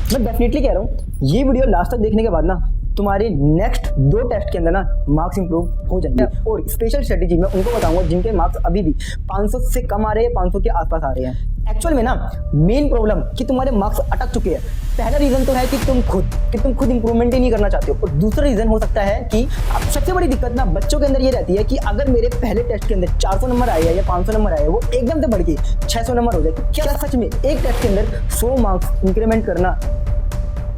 मैं डेफिनेटली कह रहा हूँ ये वीडियो लास्ट तक देखने के बाद ना तुम्हारे नेक्स्ट 2 टेस्ट के अंदर ना मार्क्स इंप्रूव हो जाएंगे। और स्पेशल स्ट्रेटेजी मैं उनको बताऊंगा जिनके मार्क्स अभी भी 500 से कम आ रहे हैं, 500 के आसपास आ रहे हैं। एक्चुअल में ना मेन प्रॉब्लम कि तुम्हारे मार्क्स अटक चुके हैं। पहला रीजन तो है कि तुम खुद इंप्रूवमेंट ही नहीं करना चाहते हो। और दूसरा रीजन हो सकता है कि अब सबसे बड़ी दिक्कत ना बच्चों के अंदर ये रहती है कि अगर मेरे पहले टेस्ट के अंदर 400 नंबर आए या 500 नंबर आए, वो एकदम से बढ़ के 600 नंबर हो जाए। क्या सच में एक टेस्ट के अंदर 100 मार्क्स इंक्रीमेंट करना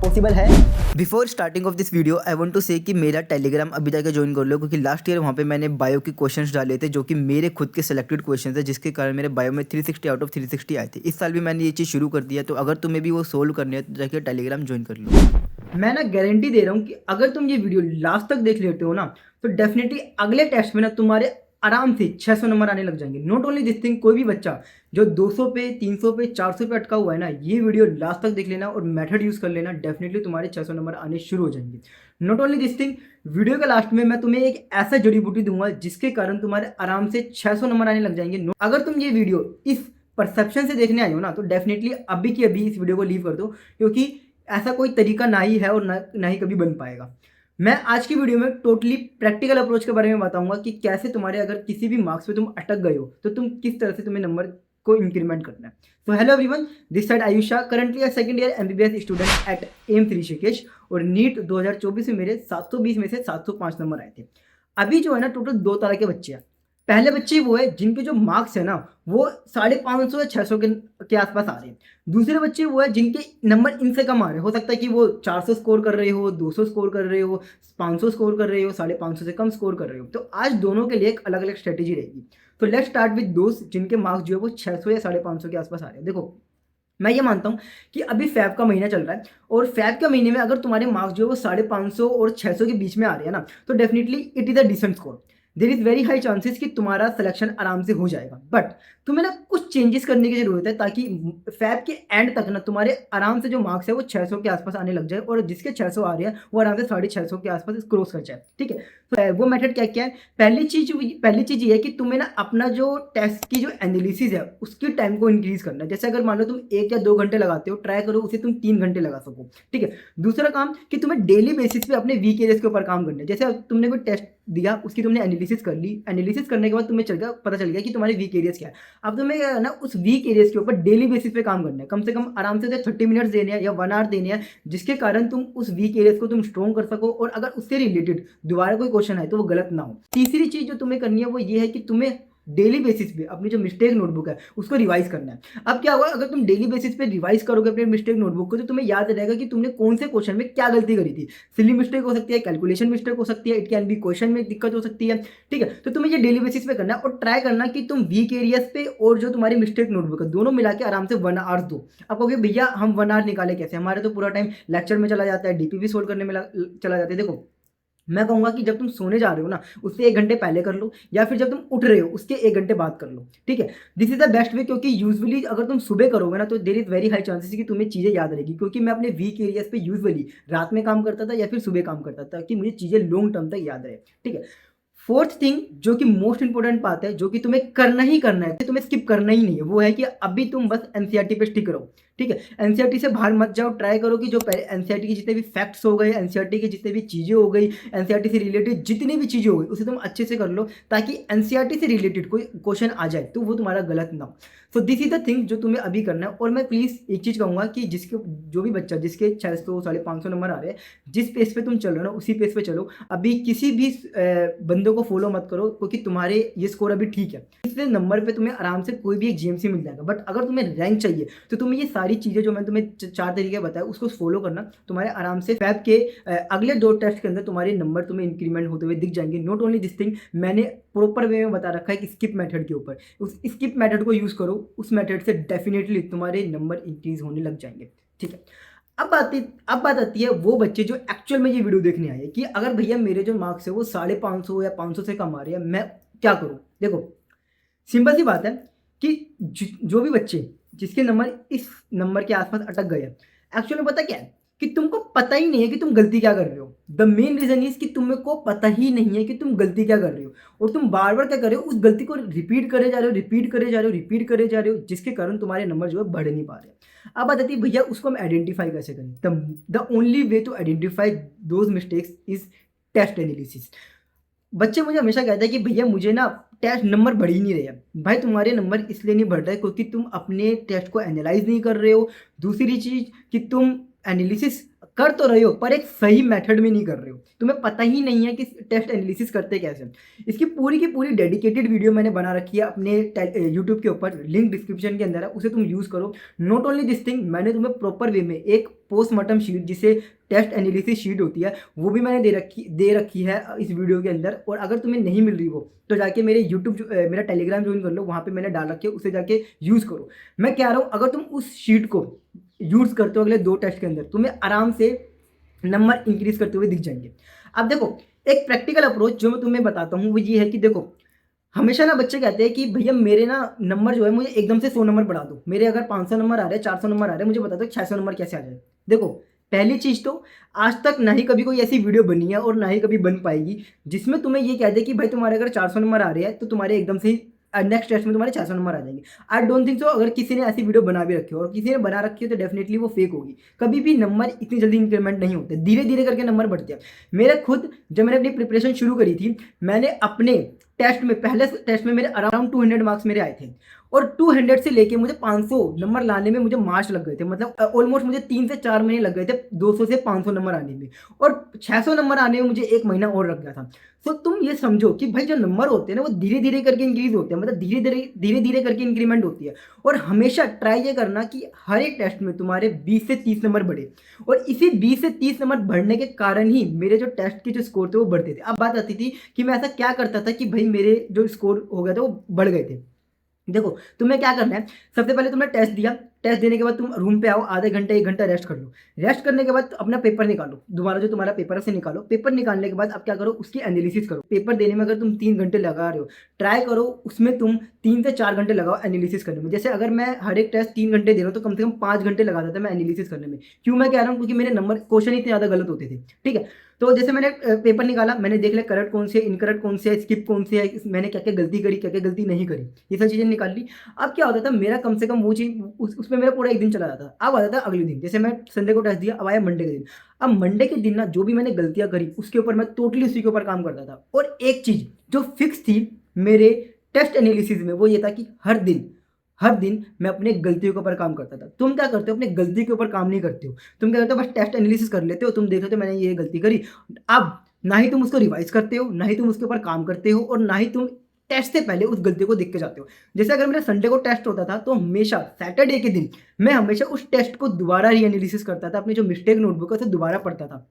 पॉसिबल है? Before starting of this video I want to say कि मेरा टेलीग्राम अभी जाके ज्वाइन कर लो, क्योंकि लास्ट ईयर वहाँ पे मैंने बायो के क्वेश्चंस डाले थे जो कि मेरे खुद के सिलेक्टेड क्वेश्चंस थे, जिसके कारण मेरे बायो में 360 आउट ऑफ 360 आए थे। इस साल भी मैंने ये चीज़ शुरू कर दिया, तो अगर तुम्हें भी वो सोल्व करनी है तो जाके टेलीग्राम ज्वाइन कर लो। मैं ना गारंटी दे रहा हूँ कि अगर तुम ये वीडियो लास्ट तक देख लेते हो ना तो डेफिनेटली अगले टेस्ट में ना तुम्हारे आराम से 600 नंबर आने लग जाएंगे। नॉट ओनली दिस थिंग, कोई भी बच्चा जो 200 पे, 300 पे, 400 पे अटका हुआ है ना, ये वीडियो लास्ट तक देख लेना और मेथड यूज कर लेना, डेफिनेटली तुम्हारे 600 नंबर आने शुरू हो जाएंगे। Not only this thing, video के लास्ट में मैं तुम्हें एक ऐसा जड़ी बूटी दूंगा जिसके कारण तुम्हारे आराम से 600 नंबर आने लग जाएंगे। अगर तुम ये वीडियो इस परसेप्शन से देखने आए हो ना तो डेफिनेटली अभी की अभी इस वीडियो को लीव कर दो, क्योंकि ऐसा कोई तरीका ना ही है और ना ही कभी बन पाएगा। मैं आज की वीडियो में टोटली प्रैक्टिकल अप्रोच के बारे में बताऊंगा कि कैसे तुम्हारे अगर किसी भी मार्क्स पे तुम अटक गए हो तो तुम किस तरह से तुम्हें नंबर को इंक्रीमेंट करना है। तो hello everyone, this side Ayusha, currently a second year MBBS student at AIIMS Rishikesh. और नीट 2024 में मेरे 720 में से 705 नंबर आए थे। अभी जो है ना टोटल 2 तरह के बच्चे हैं। पहले बच्चे वो है जिनके जो मार्क्स है ना वो 550 या 600 के आसपास आ रहे हैं। दूसरे बच्चे वो है जिनके नंबर इनसे कम आ रहे हैं। हो सकता है कि वो 400 स्कोर कर रहे हो, 200 स्कोर कर रहे हो, 500 स्कोर कर रहे हो, 550 से कम स्कोर कर रहे हो। तो आज दोनों के लिए एक अलग अलग स्ट्रेटेजी रहेगी। तो लेट्स स्टार्ट विद दोस्त जिनके मार्क्स जो है वो 600 या 550 के आसपास आ रहे हैं। देखो, मैं ये मानता हूँ कि अभी फैब का महीना चल रहा है और फैब के महीने में अगर तुम्हारे मार्क्स जो है वो 550 और 600 के बीच में आ रहे हैं ना तो definitely it is a decent score. There is very high chances कि तुम्हारा सिलेक्शन आराम से हो जाएगा। बट तुम्हें ना कुछ चेंजेस करने की जरूरत है ताकि फैब के एंड तक ना तुम्हारे आराम से जो मार्क्स है वो 600 के आसपास आने लग जाए और जिसके 600 आ रहे हैं वो आराम से 650 के आसपास क्रॉस कर जाए। ठीक है, तो वो मेथड क्या क्या है? पहली चीज ये है कि तुम्हें ना अपना जो टेस्ट की जो एनालिसिस है उसकी टाइम को इंक्रीज करना है। जैसे अगर मान लो तुम 1 या 2 घंटे लगाते हो, ट्राई करो उसे तुम 3 घंटे लगा सको। ठीक है, दूसरा काम कि तुम्हें डेली बेसिस पे अपने वीक एरियाज के ऊपर काम करना है। जैसे अब तुमने कोई टेस्ट दिया, उसकी तुमने एनालिसिस कर ली, एनालिसिस करने के बाद तुम्हें पता चल गया कि तुम्हारे वीक एरियाज क्या है। अब तुम्हें ना उस वीक एरियाज के ऊपर डेली बेसिस पे काम करना है। कम से कम आराम से 30 मिनट्स देने हैं या 1 आवर देने हैं, जिसके कारण तुम उस वीक एरियाज को तुम स्ट्रॉन्ग कर सको और अगर उससे रिलेटेड दोबारा कोई क्वेश्चन है तो वो गलत ना हो। तीसरी चीज जो तुम्हें करनी है वो ये है कि तुम्हें डेली बेसिस पे अपनी जो मिस्टेक नोटबुक है उसको रिवाइज करना है। अब क्या होगा, अगर तुम डेली बेसिस पे रिवाइज करोगे अपने मिस्टेक नोटबुक को तो तुम्हें याद रहेगा कि तुमने कौन से क्वेश्चन में क्या गलती करी थी। सिली मिस्टेक हो सकती है, कैलकुलेशन मिस्टेक हो सकती है, इट कैन बी क्वेश्चन में दिक्कत हो सकती है। ठीक है, तो तुम्हें ये डेली बेसिस पे करना है और ट्राई करना कि तुम वीक एरियाज पे और जो तुम्हारी मिस्टेक नोटबुक है दोनों मिला के आराम से 1 आवर दो। अब कहोगे भैया हम 1 आवर निकाले कैसे, हमारे तो पूरा टाइम लेक्चर में चला जाता है, डीपीपी सोल्व करने में चला जाता है। देखो, मैं कहूंगा कि जब तुम सोने जा रहे हो ना उससे 1 घंटे पहले कर लो या फिर जब तुम उठ रहे हो उसके 1 घंटे बाद कर लो। ठीक है, this is the best way, क्योंकि यूजुअली अगर तुम सुबह करोगे ना तो there is very high chances कि तुम्हें चीज़ें याद रहेगी। क्योंकि मैं अपने वीक एरियाज पे यूजुअली रात में काम करता था या फिर सुबह काम करता था कि मुझे चीज़ें लॉन्ग टर्म तक याद रहे। ठीक है, फोर्थ थिंग जो कि मोस्ट इंपोर्टेंट बात है, जो कि तुम्हें करना ही करना है, तुम्हें स्किप करना ही नहीं है, वो है कि अभी तुम बस एनसीईआरटी पे स्टिक करो। ठीक है, एनसीईआरटी से बाहर मत जाओ। ट्राई करो कि जो एनसीईआरटी के जितने भी फैक्ट्स हो गए, एनसीईआरटी की जितने भी चीज़ें हो गई, एनसीईआरटी से रिलेटेड जितनी भी चीज़ें हो गई उसे तुम अच्छे से कर लो ताकि एनसीईआरटी से रिलेटेड कोई क्वेश्चन आ जाए तो वो तुम्हारा गलत ना हो। So this is the thing जो तुम्हें अभी करना है। और मैं प्लीज़ एक चीज़ कहूँगा कि जिसके जो भी बच्चा जिसके 600 550 नंबर आ रहे हैं, जिस पेज पे तुम चल रहे हो ना उसी पेज पे चलो। अभी किसी भी बंदों को फॉलो मत करो क्योंकि तुम्हारे ये स्कोर अभी ठीक है, इसलिए नंबर पे तुम्हें आराम से कोई भी एक जीएमसी मिल जाएगा। बट अगर तुम्हें रैंक चाहिए तो तुम्हें ये सारी चीज़ें जो मैं तुम्हें 4 तरीके बताया उसको फॉलो करना। तुम्हारे आराम से फैब के अगले 2 टेस्ट के अंदर तुम्हारे नंबर तुम्हें इंक्रीमेंट होते हुए दिख जाएंगे। नॉट ओनली दिस थिंग, मैंने प्रॉपर वे में बता रखा है कि स्किप मेथड के ऊपर, उस स्किप मेथड को यूज़ करो, उस मेथड से डेफिनेटली तुम्हारे नंबर इंक्रीज होने लग जाएंगे। ठीक है, अब बात आती है वो बच्चे जो एक्चुअल में ये वीडियो देखने आए कि अगर भैया मेरे जो मार्क्स है वो 550 या 500 से कम आ रहे हैं, मैं क्या करूं? देखो, सिंपल सी बात है कि जो भी बच्चे जिसके नंबर इस नंबर के आसपास अटक गए हैं, एक्चुअली पता क्या है कि तुमको पता ही नहीं है कि तुम गलती क्या कर रहे हो। द मेन रीजन इज कि तुमको पता ही नहीं है कि तुम गलती क्या कर रहे हो और तुम बार बार क्या कर रहे हो, उस गलती को रिपीट करे जा रहे हो, जिसके कारण तुम्हारे नंबर जो है बढ़ नहीं पा रहे। अब बात आती है भैया उसको हम आइडेंटिफाई कैसे करें। The only way to identify those mistakes is test analysis. बच्चे मुझे हमेशा कहते हैं कि भैया मुझे ना टेस्ट नंबर बढ़ ही नहीं रहे हैं। भाई तुम्हारे नंबर इसलिए नहीं बढ़ रहे क्योंकि तुम अपने टेस्ट को एनालाइज नहीं कर रहे हो। दूसरी चीज कि तुम एनालिसिस कर तो रहे हो पर एक सही मेथड में नहीं कर रहे हो, तुम्हें पता ही नहीं है कि टेस्ट एनालिसिस करते कैसे। इसकी पूरी की पूरी डेडिकेटेड वीडियो मैंने बना रखी है अपने यूट्यूब के ऊपर, लिंक डिस्क्रिप्शन के अंदर है, उसे तुम यूज़ करो। नॉट ओनली दिस थिंग, मैंने तुम्हें प्रॉपर वे में एक पोस्टमार्टम शीट जिसे टेस्ट एनालिसिस शीट होती है वो भी मैंने दे रखी है इस वीडियो के अंदर। और अगर तुम्हें नहीं मिल रही वो तो जाके मेरे यूट्यूब मेरा टेलीग्राम ज्वाइन कर लो, वहाँ पे मैंने डाल रखी है, उसे जाके यूज़ करो। मैं कह रहा हूँ अगर तुम उस शीट को यूज़ करते हो अगले 2 टेस्ट के अंदर तुम्हें आराम से नंबर इंक्रीज करते हुए दिख जाएंगे। अब देखो एक प्रैक्टिकल अप्रोच जो मैं तुम्हें बताता हूँ वो ये है कि देखो हमेशा ना बच्चे कहते हैं कि भैया मेरे ना नंबर जो है मुझे एकदम से 100 नंबर बढ़ा दो, मेरे अगर 500 नंबर आ रहे हैं 400 नंबर आ रहे हैं मुझे बता दो 600 नंबर कैसे आ जाए। देखो पहली चीज तो आज तक ना ही कभी कोई ऐसी वीडियो बनी है और ना ही कभी बन पाएगी जिसमें तुम्हें ये कह दे कि भाई तुम्हारे अगर 400 नंबर आ रहे हैं तो तुम्हारे एकदम से नेक्स्ट टेस्ट में तुम्हारे 600 नंबर आ जाएंगे। I don't think so. अगर किसी ने ऐसी वीडियो बना भी रखी हो और किसी ने बना रखी हो तो डेफिनेटली वो फेक होगी। कभी भी नंबर इतनी जल्दी इंक्रीमेंट नहीं होते, धीरे धीरे करके नंबर बढ़ते हैं। मेरे खुद जब मैंने अपनी प्रिपरेशन शुरू करी थी मैंने अपने टेस्ट में पहले टेस्ट में मेरे अराउंड 200 मार्क्स मेरे आए थे और 200 से लेके मुझे 500 नंबर लाने में मुझे मार्च लग गए थे। मतलब ऑलमोस्ट मुझे 3 से 4 महीने लग गए थे 200 से 500 नंबर आने में, और 600 नंबर आने में मुझे 1 महीना और लग गया था। तो तुम ये समझो कि भाई जो नंबर होते हैं ना वो धीरे धीरे करके इंक्रीज होते हैं, मतलब धीरे धीरे करके इंक्रीमेंट होती है। और हमेशा ट्राई ये करना कि हर एक टेस्ट में तुम्हारे 20 से 30 नंबर बढ़े, और इसी 20 से 30 नंबर बढ़ने के कारण ही मेरे जो टेस्ट के जो स्कोर थे वो बढ़ते थे। अब बात आती थी कि मैं ऐसा क्या करता था कि भाई मेरे जो स्कोर हो गया था वो बढ़ गए थे। देखो तुम्हें क्या करना है, सबसे पहले तुमने टेस्ट दिया, टेस्ट देने के बाद तुम रूम पे आओ, आधे घंटे 1 घंटा रेस्ट कर लो। रेस्ट करने के बाद अपना पेपर निकालो, दोबारा जो तुम्हारा पेपर है उसे निकालो। पेपर निकालने के बाद अब क्या करो, उसकी एनालिसिस करो। पेपर देने में अगर तुम 3 घंटे लगा रहे हो, ट्राई करो उसमें तुम 3 से 4 घंटे लगाओ एनालिसिस करने में। जैसे अगर मैं हर एक टेस्ट 3 घंटे दे रहा हूँ तो कम से कम 5 घंटे लगा देता मैं एनालिसिस करने में। क्यों मैं कह रहा हूँ, क्योंकि मेरे नंबर क्वेश्चन इतने ज़्यादा गलत होते थे। ठीक है, तो जैसे मैंने पेपर निकाला, मैंने देख लिया करेक्ट कौन से, इनकरेक्ट कौन से है, स्किप कौन से है, मैंने क्या क्या गलती करी, क्या क्या गलती नहीं करी, ये सब चीज़ें निकाल ली। अब क्या होता था मेरा कम से कम वो चीज़ उसमें मेरा पूरा 1 दिन चला जाता था। अब आता था अगले दिन, जैसे मैं संडे को टेस्ट दिया, अब आया मंडे के दिन। अब मंडे के दिन ना जो भी मैंने गलतियां करी उसके ऊपर मैं टोटली उसी के ऊपर काम करता था। और एक चीज़ जो फिक्स थी मेरे टेस्ट एनालिसिस में वो ये था कि हर दिन मैं अपने गलतियों के ऊपर काम करता था। तुम क्या करते हो, अपने गलती के ऊपर काम नहीं करते हो, तुम क्या करते हो बस टेस्ट एनालिसिस कर लेते हो, तुम देखते हो मैंने ये गलती करी। अब ना ही तुम उसको रिवाइज करते हो, ना ही तुम उसके ऊपर काम करते हो, और ना ही तुम टेस्ट से पहले उस गलती को देख के जाते हो। जैसे अगर मेरा संडे को टेस्ट होता था तो हमेशा सैटरडे के दिन मैं हमेशा उस टेस्ट को दोबारा री एनालिसिस करता था, अपनी जो मिस्टेक नोटबुक है उसे दोबारा पढ़ता था।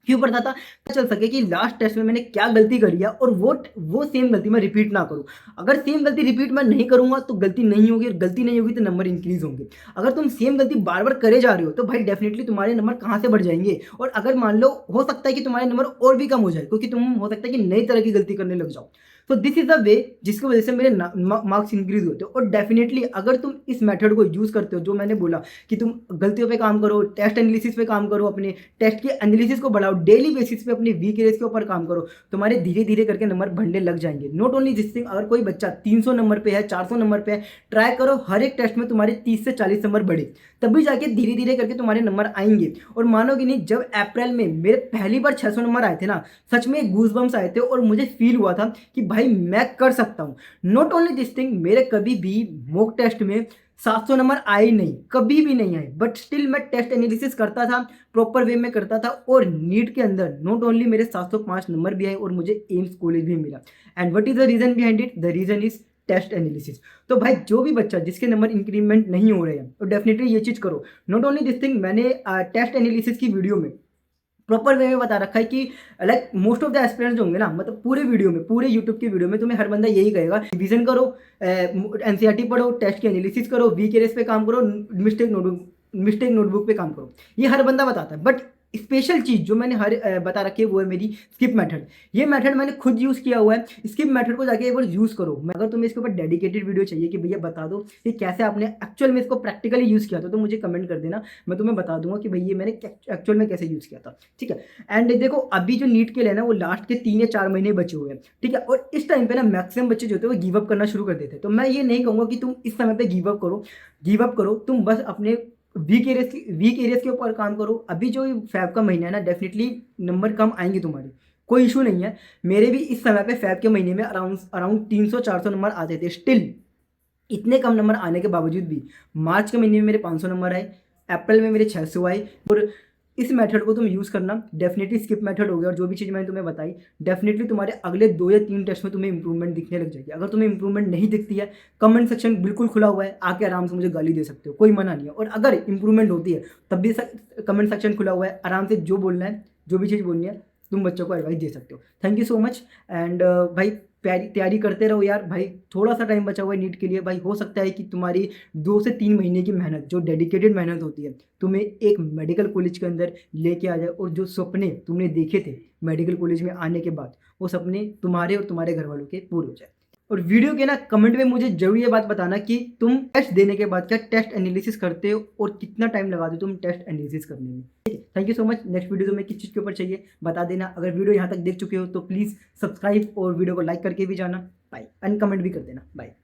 क्यों पढ़ता था, पता चल सके कि लास्ट टेस्ट में मैंने क्या गलती करी है और वो सेम गलती मैं रिपीट ना करूं। अगर सेम गलती रिपीट मैं नहीं करूंगा तो गलती नहीं होगी, और गलती नहीं होगी तो नंबर इंक्रीज होंगे। अगर तुम सेम गलती बार बार करे जा रहे हो तो भाई डेफिनेटली तुम्हारे नंबर कहाँ से बढ़ जाएंगे। और अगर मान लो हो सकता है कि तुम्हारे नंबर और भी कम हो जाए क्योंकि तुम हो सकता है कि नई तरह की गलती करने लग जाओ। तो दिस इज द वे जिसकी वजह से मेरे मार्क्स इंक्रीज होते हो। और डेफिनेटली अगर तुम इस मेथड को यूज करते हो जो मैंने बोला कि तुम गलतियों पे काम करो, टेस्ट एनालिसिस पे काम करो, अपने टेस्ट के एनालिसिस को बढ़ाओ, डेली बेसिस पे अपने वीक एरियर्स के ऊपर काम करो, तुम्हारे धीरे धीरे करके नंबर बढ़ने लग जाएंगे। नॉट ओनली दिस थिंग, अगर कोई बच्चा 300 नंबर पे है, 400 नंबर पे है, ट्राई करो हर एक टेस्ट में तुम्हारे 30 से 40 नंबर बढ़े, तभी जाके धीरे धीरे करके तुम्हारे नंबर आएंगे। और मानोगे नहीं, जब अप्रैल में मेरे पहली बार 600 नंबर आए थे ना, सच में गूज बम्स आए थे और मुझे फील हुआ था कि भाई मैं कर सकता हूँ। नॉट ओनली दिस थिंग, मेरे कभी भी मॉक टेस्ट में 700 नंबर आए नहीं, कभी भी नहीं आए, बट स्टिल मैं टेस्ट एनालिसिस करता था, प्रॉपर वे में करता था, और नीट के अंदर नॉट ओनली मेरे 705 नंबर भी आए और मुझे एम्स कॉलेज भी मिला। And what is the reason behind it, the reason is test analysis. तो भाई जो भी बच्चा जिसके नंबर इंक्रीमेंट नहीं हो रहे हैं तो डेफिनेटली ये चीज़ करो। नॉट ओनली दिस थिंग, मैंने टेस्ट एनालिसिस की वीडियो में प्रॉपर वे में बता रखा है कि like most of the aspirants होंगे ना, मतलब पूरे वीडियो में, पूरे यूट्यूब की वीडियो में तुम्हें हर बंदा यही कहेगा, रिवीजन करो, एनसीईआरटी पढ़ो, टेस्ट की एनालिसिस करो, वीक एरियर्स पे काम करो, मिस्टेक नोटबुक पे काम करो, ये हर बंदा बताता है। बट स्पेशल चीज़ जो मैंने बता रखी है वो है मेरी स्किप मेथड। ये मेथड मैंने खुद यूज़ किया हुआ है, स्किप मेथड को जाके एक बार यूज़ करो। अगर तुम्हें इसके ऊपर डेडिकेटेड वीडियो चाहिए कि भैया बता दो कि कैसे आपने एक्चुअल में इसको प्रैक्टिकली यूज़ किया था, तो मुझे कमेंट कर देना, मैं तुम्हें बता दूंगा कि भैया मैंने एक्चुअल में कैसे यूज़ किया था। ठीक है, एंड देखो अभी जो नीट के लिए ना वो लास्ट के 3 या 4 महीने बचे हुए हैं। ठीक है, और इस टाइम पे ना मैक्सिमम बच्चे जो होते हैं वो गिव अप करना शुरू कर देते हैं। तो मैं ये नहीं कहूँगा कि तुम इस समय पे गिव अप करो, तुम बस अपने वीक एरियस के ऊपर काम करो। अभी जो फैब का महीना है ना, डेफिनेटली नंबर कम आएंगे तुम्हारे, कोई इशू नहीं है। मेरे भी इस समय पे फैब के महीने में अराउंड अराउंड 300-400 नंबर आते थे। स्टिल इतने कम नंबर आने के बावजूद भी मार्च के महीने में मेरे 500 नंबर आए, अप्रैल में मेरे 600 आए। और इस मेथड को तुम यूज़ करना, डेफिनेटली स्किप मेथड हो गया और जो भी चीज़ मैंने तुम्हें बताई, डेफिनेटली तुम्हारे अगले 2 या 3 टेस्ट में तुम्हें इंप्रूवमेंट दिखने लग जाएगी। अगर तुम्हें इंप्रूवमेंट नहीं दिखती है, कमेंट सेक्शन बिल्कुल खुला हुआ है, आके आराम से मुझे गाली दे सकते हो, कोई मना नहीं है। और अगर इंप्रूवमेंट होती है तब भी कमेंट सेक्शन खुला हुआ है, आराम से जो बोलना है, जो भी चीज़ बोलनी है, तुम बच्चों को एडवाइस दे सकते हो। Thank you so much. And भाई तैयारी करते रहो यार भाई, थोड़ा सा टाइम बचा हुआ है नीट के लिए भाई। हो सकता है कि तुम्हारी 2 से 3 महीने की मेहनत, जो डेडिकेटेड मेहनत होती है, तुम्हें एक मेडिकल कॉलेज के अंदर लेके आ जाए। और जो सपने तुमने देखे थे मेडिकल कॉलेज में आने के बाद, वो सपने तुम्हारे और तुम्हारे घर वालों के पूरे हो जाए। और वीडियो के ना कमेंट में मुझे जरूर ये बात बताना कि तुम टेस्ट देने के बाद क्या टेस्ट एनालिसिस करते हो और कितना टाइम लगाते हो तुम टेस्ट एनालिसिस करने में। ठीक है, thank you so much. Next video तुम्हें किस चीज़ के ऊपर चाहिए बता देना। अगर वीडियो यहाँ तक देख चुके हो तो प्लीज़ सब्सक्राइब और वीडियो को लाइक करके भी जाना। बाय, एंड कमेंट भी कर देना। बाय।